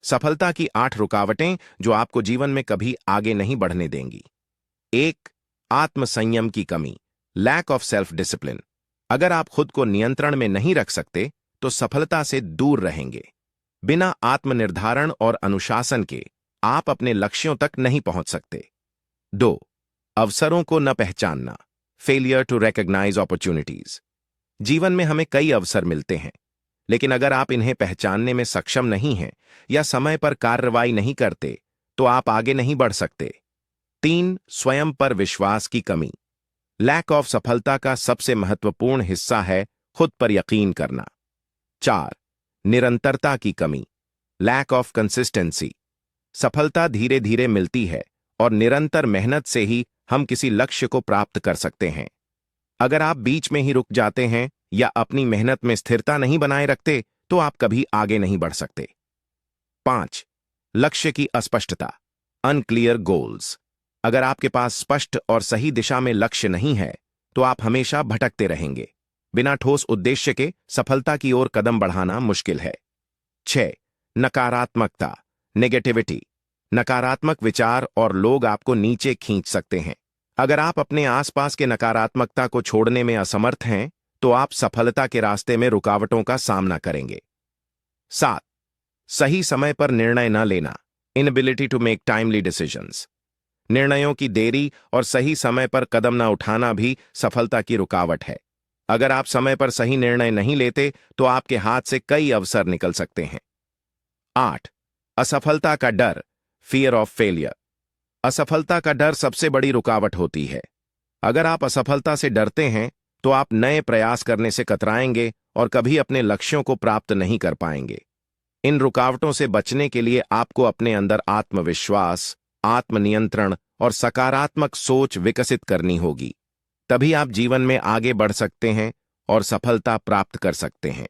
सफलता की 8 रुकावटें जो आपको जीवन में कभी आगे नहीं बढ़ने देंगी। 1. आत्मसंयम की कमी, लैक ऑफ सेल्फ डिसिप्लिन। अगर आप खुद को नियंत्रण में नहीं रख सकते तो सफलता से दूर रहेंगे। बिना आत्मनिर्धारण और अनुशासन के आप अपने लक्ष्यों तक नहीं पहुंच सकते। 2. अवसरों को न पहचानना, फेलियर टू रिकॉग्नाइज अपॉर्चुनिटीज। जीवन में हमें कई अवसर मिलते हैं, लेकिन अगर आप इन्हें पहचानने में सक्षम नहीं हैं या समय पर कार्रवाई नहीं करते तो आप आगे नहीं बढ़ सकते। 3. स्वयं पर विश्वास की कमी, लैक ऑफ सफलता का सबसे महत्वपूर्ण हिस्सा है खुद पर यकीन करना। 4. निरंतरता की कमी, लैक ऑफ कंसिस्टेंसी। सफलता धीरे धीरे मिलती है और निरंतर मेहनत से ही हम किसी लक्ष्य को प्राप्त कर सकते हैं। अगर आप बीच में ही रुक जाते हैं या अपनी मेहनत में स्थिरता नहीं बनाए रखते तो आप कभी आगे नहीं बढ़ सकते। 5. लक्ष्य की अस्पष्टता, अनक्लियर गोल्स। अगर आपके पास स्पष्ट और सही दिशा में लक्ष्य नहीं है तो आप हमेशा भटकते रहेंगे। बिना ठोस उद्देश्य के सफलता की ओर कदम बढ़ाना मुश्किल है। 6. नकारात्मकता, नेगेटिविटी। नकारात्मक विचार और लोग आपको नीचे खींच सकते हैं। अगर आप अपने आसपास के नकारात्मकता को छोड़ने में असमर्थ हैं तो आप सफलता के रास्ते में रुकावटों का सामना करेंगे। 7. सही समय पर निर्णय न लेना, inability to make timely decisions. निर्णयों की देरी और सही समय पर कदम न उठाना भी सफलता की रुकावट है। अगर आप समय पर सही निर्णय नहीं लेते तो आपके हाथ से कई अवसर निकल सकते हैं। 8. असफलता का डर, फियर ऑफ फेलियर। असफलता का डर सबसे बड़ी रुकावट होती है। अगर आप असफलता से डरते हैं तो आप नए प्रयास करने से कतराएंगे और कभी अपने लक्ष्यों को प्राप्त नहीं कर पाएंगे। इन रुकावटों से बचने के लिए आपको अपने अंदर आत्मविश्वास, आत्मनियंत्रण और सकारात्मक सोच विकसित करनी होगी। तभी आप जीवन में आगे बढ़ सकते हैं और सफलता प्राप्त कर सकते हैं।